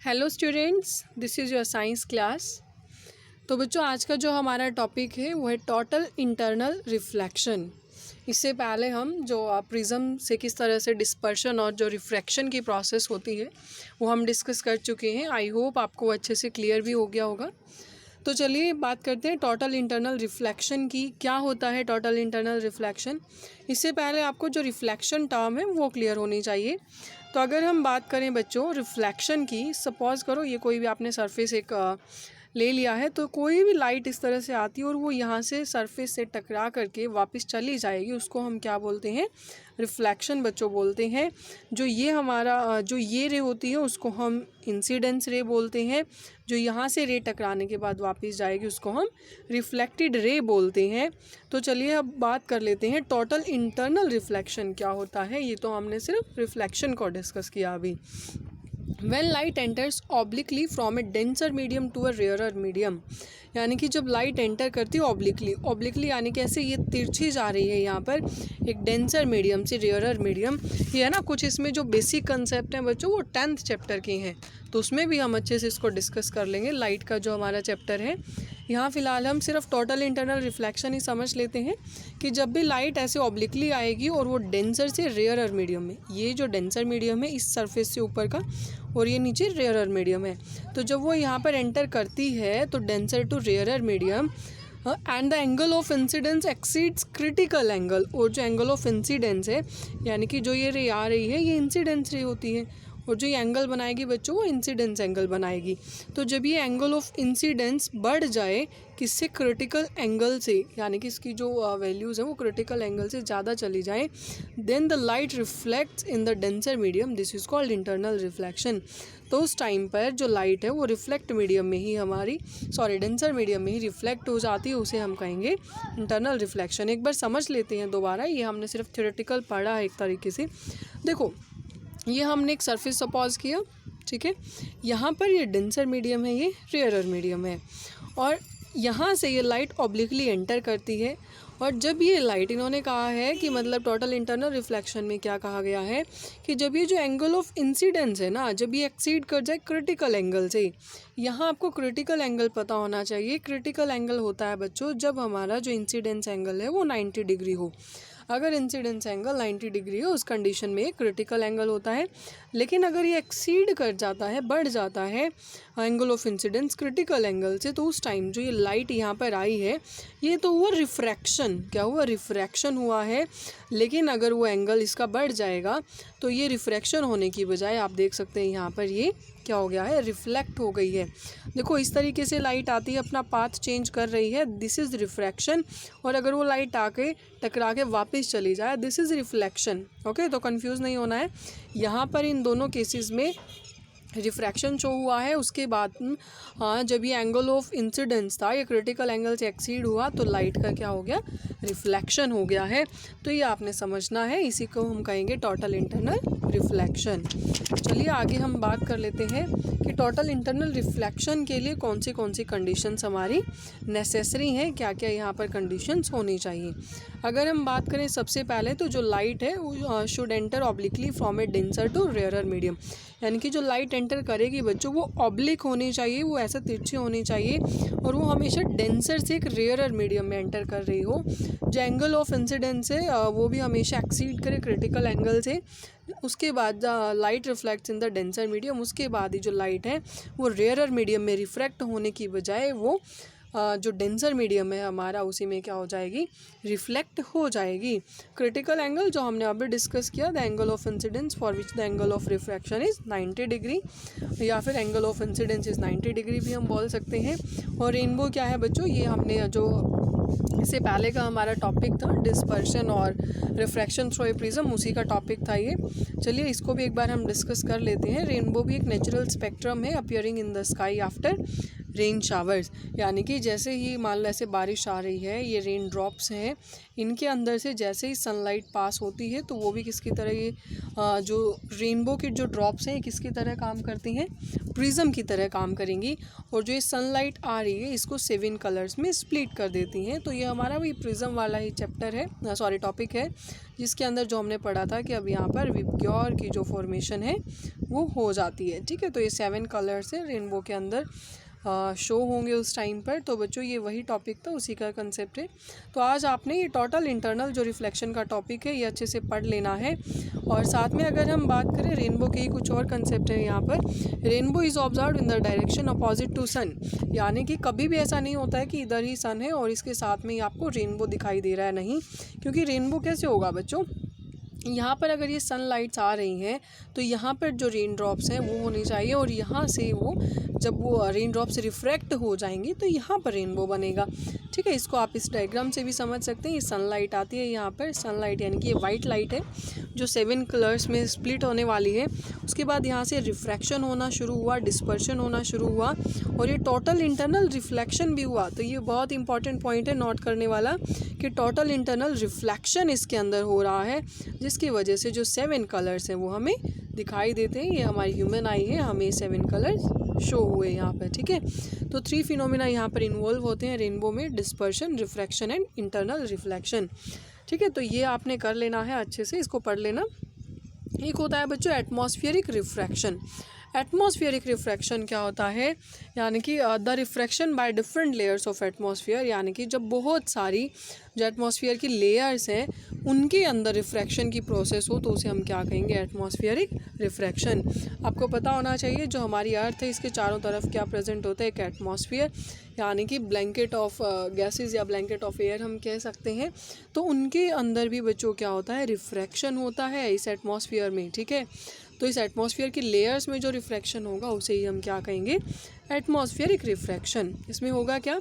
Hello students, this is your science class. तो बच्चों, आज का जो हमारा टॉपिक है वो है टोटल इंटरनल रिफ्लेक्शन। इससे पहले हम जो प्रिज्म से किस तरह से डिस्पर्शन और जो रिफ्रैक्शन की प्रोसेस होती है वो हम डिस्कस कर चुके हैं। आई होप आपको अच्छे से क्लियर भी हो गया होगा। तो चलिए बात करते हैं टोटल इंटरनल रिफ्लेक्शन की। क्या होता है टोटल इंटरनल रिफ्लेक्शन? इससे पहले आपको जो रिफ्लेक्शन टर्म है वो क्लियर होनी चाहिए। तो अगर हम बात करें बच्चों रिफ्लेक्शन की, सपोज करो ये कोई भी आपने सरफेस एक ले लिया है, तो कोई भी लाइट इस तरह से आती है और वो यहाँ से सरफेस से टकरा करके वापस चली जाएगी, उसको हम क्या बोलते हैं? रिफ्लेक्शन बच्चों बोलते हैं। जो ये हमारा जो ये रे होती है उसको हम इंसिडेंस रे बोलते हैं। जो यहाँ से रे टकराने के बाद वापस जाएगी उसको हम रिफ्लेक्टेड रे बोलते हैं। तो चलिए अब बात कर लेते हैं टोटल इंटरनल रिफ्लेक्शन क्या होता है। ये तो हमने सिर्फ रिफ्लेक्शन को डिस्कस किया अभी। When light enters obliquely from a denser medium to a rarer medium, यानी कि जब लाइट एंटर करती है ऑब्लिकली यानी कि ऐसे ये तिरछी जा रही है यहाँ पर एक डेंसर मीडियम से रेयरर मीडियम। ये है ना, कुछ इसमें जो बेसिक कंसेप्ट हैं बच्चों वो 10th चैप्टर के हैं, तो उसमें भी हम अच्छे से इसको डिस्कस कर लेंगे। लाइट का जो हमारा चैप्टर है, यहाँ फ़िलहाल हम सिर्फ टोटल इंटरनल रिफ्लेक्शन ही समझ लेते हैं कि जब भी लाइट ऐसे ऑब्लिकली आएगी और वो डेंसर से रेयरर मीडियम में, ये जो डेंसर मीडियम है इस सरफेस से ऊपर का और ये नीचे रेयरर मीडियम है, तो जब वो यहाँ पर एंटर करती है तो denser to rarer medium and the angle of incidence exceeds critical angle. और जो एंगल ऑफ इंसिडेंस है यानी कि जो ये रे आ रही है ये इंसिडेंस रे होती है और जो ये एंगल बनाएगी बच्चों वो इंसिडेंस एंगल बनाएगी। तो जब ये एंगल ऑफ इंसिडेंस बढ़ जाए किससे? क्रिटिकल एंगल से, यानी कि इसकी जो वैल्यूज़ हैं वो क्रिटिकल एंगल से ज़्यादा चली जाए, then the light reflects in the denser medium, this is called internal reflection. तो उस टाइम पर जो लाइट है वो रिफ्लेक्ट मीडियम में ही डेंसर मीडियम में ही रिफ्लेक्ट हो जाती है, उसे हम कहेंगे इंटरनल रिफ्लेक्शन। एक बार समझ लेते हैं दोबारा, ये हमने सिर्फ थ्योरेटिकल पढ़ा है एक तरीके से। देखो ये हमने एक सरफेस सपोज किया, ठीक है, यहाँ पर ये डेंसर मीडियम है, ये रेयरर मीडियम है, और यहाँ से ये लाइट ऑब्लिकली एंटर करती है। और जब ये लाइट, इन्होंने कहा है कि मतलब टोटल इंटरनल रिफ्लेक्शन में क्या कहा गया है कि जब ये जो एंगल ऑफ इंसिडेंस है ना, जब ये एक्सीड कर जाए क्रिटिकल एंगल से, यहाँ आपको क्रिटिकल एंगल पता होना चाहिए। क्रिटिकल एंगल होता है बच्चों जब हमारा जो इंसिडेंस एंगल है वो 90 डिग्री हो। अगर इंसिडेंस एंगल 90 डिग्री हो उस कंडीशन में क्रिटिकल एंगल होता है। लेकिन अगर ये एक्सीड कर जाता है, बढ़ जाता है angle of incidence critical angle से, तो उस टाइम जो ये लाइट यहाँ पर आई है ये तो हुआ रिफ्रैक्शन। क्या हुआ? रिफ्रैक्शन हुआ है। लेकिन अगर वो एंगल इसका बढ़ जाएगा तो ये रिफ्रैक्शन होने की बजाय आप देख सकते हैं यहाँ पर ये क्या हो गया है? रिफ्लेक्ट हो गई है। देखो इस तरीके से लाइट आती है, अपना पाथ चेंज कर रही है, दिस इज़ रिफ्रैक्शन। और अगर वो लाइट आके टकरा के वापस चली जाए, दिस इज़ रिफ्लेक्शन। ओके, तो कंफ्यूज नहीं होना है। यहाँ पर इन दोनों केसेस में रिफ्रैक्शन शो हुआ है। उसके बाद जब ये एंगल ऑफ इंसिडेंस था ये क्रिटिकल एंगल से एक्सीड हुआ तो लाइट का क्या हो गया? रिफ्लेक्शन हो गया है। तो ये आपने समझना है, इसी को हम कहेंगे टोटल इंटरनल रिफ्लेक्शन। चलिए आगे हम बात कर लेते हैं कि टोटल इंटरनल रिफ्लेक्शन के लिए कौन सी कंडीशंस हमारी नेसेसरी हैं, क्या क्या यहाँ पर कंडीशंस होनी चाहिए। अगर हम बात करें सबसे पहले तो जो लाइट है should enter obliquely from a denser to rarer medium, यानी कि जो लाइट एंटर करेगी बच्चों वो ऑब्लिक होनी चाहिए, वो ऐसा तिरछी होनी चाहिए और वो हमेशा डेंसर से एक रेयरर मीडियम में एंटर कर रही हो। जो एंगल ऑफ इंसिडेंस है वो भी हमेशा एक्सीड करे क्रिटिकल एंगल से। उसके बाद light reflects in the denser medium, उसके बाद ही जो लाइट है वो रेयरर मीडियम में रिफ्रैक्ट होने की बजाय वो जो डेंसर मीडियम है हमारा उसी में क्या हो जाएगी? रिफ्लेक्ट हो जाएगी। क्रिटिकल एंगल जो हमने अभी डिस्कस किया, the angle of incidence for which the angle of refraction is 90 degree, या फिर angle of incidence is 90 degree भी हम बोल सकते हैं। और रेनबो क्या है बच्चों? ये हमने जो इससे पहले का हमारा टॉपिक था डिस्पर्शन और रिफ्रैक्शन थ्रू ए प्रिज्म, उसी का टॉपिक था ये। चलिए इसको भी एक बार हम डिस्कस कर लेते हैं। रेनबो भी एक नेचुरल स्पेक्ट्रम है appearing in the sky after rain showers, यानी कि जैसे ही मान लो ऐसे बारिश आ रही है, ये रेन ड्रॉप्स हैं, इनके अंदर से जैसे ही सनलाइट पास होती है तो वो भी किसकी तरह ये जो रेनबो की जो ड्रॉप्स हैं किसकी तरह काम करती हैं, प्रिज्म की तरह काम करेंगी। और जो ये सनलाइट आ रही है इसको 7 कलर्स में स्प्लिट कर देती हैं। तो ये हमारा वही प्रिज्म वाला ही चैप्टर है, सॉरी टॉपिक है, जिसके अंदर जो हमने पढ़ा था कि अब यहाँ पर विबग्योर की जो फॉर्मेशन है वो हो जाती है। ठीक है, तो ये 7 कलर्स है रेनबो के अंदर शो होंगे उस टाइम पर। तो बच्चों ये वही टॉपिक था, उसी का कंसेप्ट है। तो आज आपने ये टोटल इंटरनल जो रिफ्लेक्शन का टॉपिक है ये अच्छे से पढ़ लेना है। और साथ में अगर हम बात करें रेनबो के ही कुछ और कंसेप्ट है यहाँ पर। Rainbow is observed in the direction opposite to sun, यानी कि कभी भी ऐसा नहीं होता है कि इधर ही सन है और इसके साथ में ही आपको रेनबो दिखाई दे रहा है, नहीं। क्योंकि रेनबो कैसे होगा बच्चों, यहाँ पर अगर ये सनलाइट्स आ रही हैं तो यहाँ पर जो रेन ड्रॉप्स हैं वो होनी चाहिए, और यहाँ से वो जब वो रेन ड्रॉप्स रिफ्रैक्ट हो जाएंगी तो यहाँ पर रेनबो बनेगा। ठीक है, इसको आप इस डायग्राम से भी समझ सकते हैं। ये सनलाइट आती है यहाँ पर, सनलाइट यानी कि ये वाइट लाइट है जो 7 कलर्स में स्प्लिट होने वाली है। उसके बाद यहाँ से रिफ्रैक्शन होना शुरू हुआ, डिस्पर्शन होना शुरू हुआ, और ये टोटल इंटरनल रिफ्लेक्शन भी हुआ। तो ये बहुत इंपॉर्टेंट पॉइंट है नोट करने वाला कि टोटल इंटरनल रिफ्लेक्शन इसके अंदर हो रहा है, जिसकी वजह से जो 7 कलर्स हैं वो हमें दिखाई देते हैं। ये हमारी ह्यूमन आई है, हमें 7 कलर्स शो हुए यहाँ पर। ठीक है, तो 3 फिनोमिना यहाँ पर इन्वॉल्व होते हैं रेनबो में, dispersion, refraction and internal reflection. ठीक है, तो ये आपने कर लेना है अच्छे से, इसको पढ़ लेना। एक होता है बच्चों एटमॉस्फेरिक रिफ्रैक्शन। एटमॉस्फेरिक रिफ्रैक्शन क्या होता है, यानी कि the refraction by different layers of atmosphere, यानी कि जब बहुत सारी जो एटमॉस्फेयर की लेयर्स हैं उनके अंदर रिफ्रैक्शन की प्रोसेस हो तो उसे हम क्या कहेंगे, एटमॉस्फेरिक रिफ्रैक्शन। आपको पता होना चाहिए जो हमारी अर्थ है इसके चारों तरफ क्या प्रेजेंट होता है, एक एटमॉस्फेयर, यानी कि ब्लैंकेट ऑफ गैसेस या ब्लैंकेट ऑफ एयर हम कह सकते हैं। तो उनके अंदर भी बच्चों क्या होता है, रिफ्रैक्शन होता है इस एटमॉस्फेयर में। ठीक है, तो इस एटमॉस्फेयर की लेयर्स में जो रिफ्रैक्शन होगा उसे ही हम क्या कहेंगे, एटमॉस्फेरिक रिफ्रैक्शन। इसमें होगा क्या,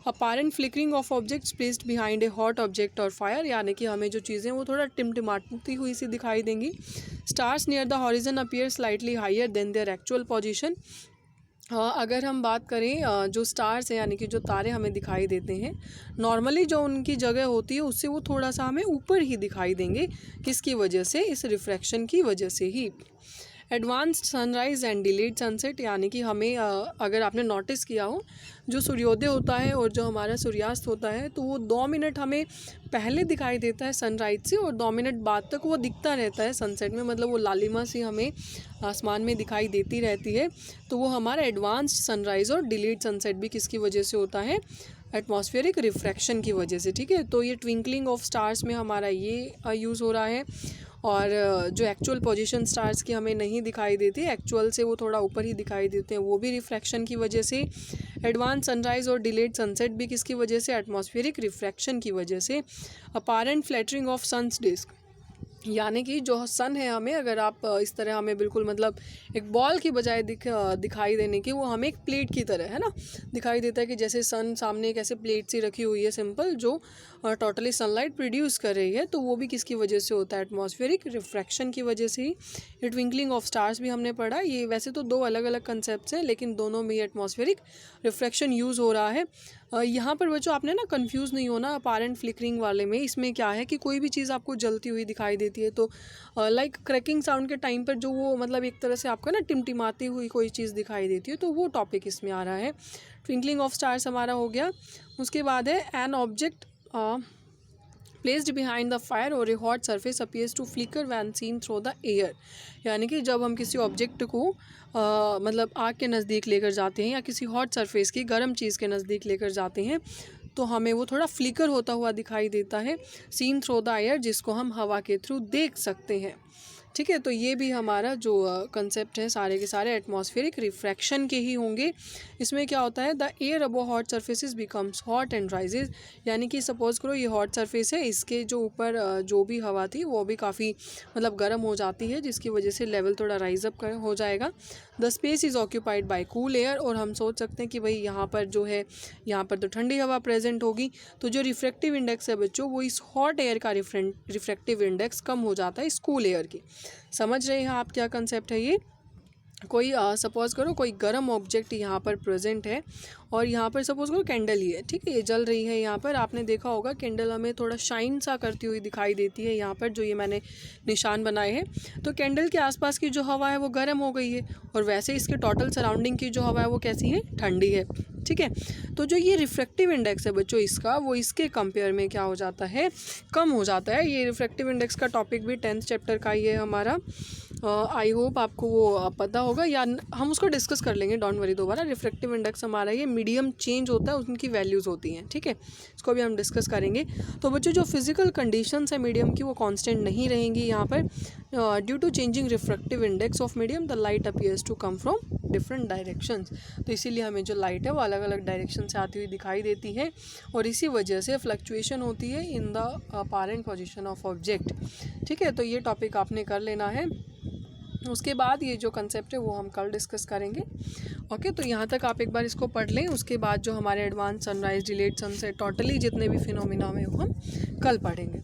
apparent flickering of objects placed behind a hot object और फायर, यानी कि हमें जो चीज़ें वो थोड़ा टिमटिमाती हुई सी दिखाई देंगी। Stars near the horizon appear slightly higher than their actual position. अगर हम बात करें जो स्टार्स हैं यानी कि जो तारे हमें दिखाई देते हैं, नॉर्मली जो उनकी जगह होती है उससे वो थोड़ा सा हमें ऊपर ही दिखाई देंगे। किसकी वजह से, इस रिफ्रैक्शन की वजह से ही। Advanced sunrise and delayed sunset, यानी कि हमें अगर आपने नोटिस किया हो जो सूर्योदय होता है और जो हमारा सूर्यास्त होता है तो वो 2 मिनट हमें पहले दिखाई देता है सनराइज से और 2 मिनट बाद तक वो दिखता रहता है सनसेट में, मतलब वो लालिमा सी हमें आसमान में दिखाई देती रहती है। तो वो हमारा एडवांस्ड सनराइज़ और डिलेड सनसेट भी किसकी वजह से होता है, एटमॉस्फेरिक रिफ्रैक्शन की वजह से। ठीक है, तो ये ट्विंकलिंग ऑफ स्टार्स में हमारा ये यूज़ हो रहा है। और जो एक्चुअल पोजीशन स्टार्स की हमें नहीं दिखाई देती, एक्चुअल से वो थोड़ा ऊपर ही दिखाई देते हैं, वो भी रिफ्रैक्शन की वजह से। एडवांस सनराइज़ और डिलेड सनसेट भी किसकी वजह से, एटमॉस्फेरिक रिफ्रैक्शन की वजह से। Apparent flattering of sun's disc, यानी कि जो सन है हमें अगर आप इस तरह हमें बिल्कुल मतलब एक बॉल की बजाय दिखाई देने की, वो हमें एक प्लेट की तरह है ना दिखाई देता है कि जैसे सन सामने एक ऐसे प्लेट सी रखी हुई है सिंपल, जो टोटली सनलाइट प्रोड्यूस कर रही है। तो वो भी किसकी वजह से होता है, एटमॉस्फेरिक रिफ्रैक्शन की वजह से ही। ये ट्विंकलिंग ऑफ स्टार्स भी हमने पढ़ा, ये वैसे तो 2 अलग अलग कंसेप्ट हैं लेकिन दोनों में ही एटमॉस्फेरिक रिफ्रैक्शन यूज़ हो रहा है। यहाँ पर बच्चों आपने ना कंफ्यूज नहीं होना अपारेंट फ्लिकरिंग वाले में। इसमें क्या है कि कोई भी चीज़ आपको जलती हुई दिखाई देती है तो लाइक क्रैकिंग साउंड के टाइम पर जो वो मतलब एक तरह से आपको ना टिमटिमाती हुई कोई चीज़ दिखाई देती है, तो वो टॉपिक इसमें आ रहा है। ट्विंकलिंग ऑफ स्टार्स हमारा हो गया। उसके बाद है an object placed behind the fire और a hot surface appears to flicker when seen through the air, यानी कि जब हम किसी ऑब्जेक्ट को मतलब आग के नज़दीक लेकर जाते हैं या किसी हॉट सरफेस की गर्म चीज़ के नज़दीक लेकर जाते हैं तो हमें वो थोड़ा फ्लिकर होता हुआ दिखाई देता है, सीन थ्रू द एयर, जिसको हम हवा के थ्रू देख सकते हैं। ठीक है, तो ये भी हमारा जो कंसेप्ट है सारे के सारे एटमॉस्फेरिक रिफ्रैक्शन के ही होंगे। इसमें क्या होता है, the air above hot surfaces becomes hot and rises, यानी कि सपोज करो ये हॉट सरफेस है, इसके जो ऊपर जो भी हवा थी वो भी काफ़ी मतलब गर्म हो जाती है, जिसकी वजह से लेवल थोड़ा राइज अप हो जाएगा। The space is occupied by cool air, और हम सोच सकते हैं कि भाई यहाँ पर जो है यहाँ पर तो ठंडी हवा प्रेजेंट होगी, तो जो रिफ्रैक्टिव इंडेक्स है बच्चों वो इस हॉट एयर का रिफ्रैक्टिव इंडेक्स कम हो जाता है इस कूल एयर की। समझ रहे हैं आप क्या कंसेप्ट है ये। कोई सपोज़ करो कोई गर्म ऑब्जेक्ट यहाँ पर प्रेजेंट है और यहाँ पर सपोज़ करो कैंडल ही है, ठीक है, ये जल रही है। यहाँ पर आपने देखा होगा कैंडल हमें थोड़ा शाइन सा करती हुई दिखाई देती है यहाँ पर, जो ये मैंने निशान बनाए हैं। तो कैंडल के आसपास की जो हवा है वो गर्म हो गई है और वैसे इसके टोटल सराउंडिंग की जो हवा है वो कैसी है, ठंडी है, ठीक है। तो जो ये रिफ्रैक्टिव इंडेक्स है बच्चों इसका, वो इसके कंपेयर में क्या हो जाता है, कम हो जाता है। ये रिफ्रैक्टिव इंडेक्स का टॉपिक भी 10th चैप्टर का ही है हमारा। आई होप आपको वो पता होगा, या हम उसको डिस्कस कर लेंगे, डोंट वरी। दोबारा रिफ्रैक्टिव इंडेक्स हमारा ये मीडियम चेंज होता है, उनकी वैल्यूज़ होती हैं, ठीक है, इसको भी हम डिस्कस करेंगे। तो बच्चों जो फिजिकल कंडीशंस है मीडियम की वो कांस्टेंट नहीं रहेंगी यहाँ पर। Due to changing refractive index of medium the light appears to come from different directions. तो इसीलिए हमें जो लाइट है वो अलग अलग डायरेक्शन से आती हुई दिखाई देती है और इसी वजह से फ्लक्चुएशन होती है in the apparent position of object, ठीक है। तो ये टॉपिक आपने कर लेना है। उसके बाद ये जो कंसेप्ट है वो हम कल डिस्कस करेंगे, ओके। तो यहाँ तक आप एक बार इसको पढ़ लें, उसके बाद जो हमारे advance sunrise, delayed sunset, totally जितने भी फिनोमिना में वो हम कल पढ़ेंगे।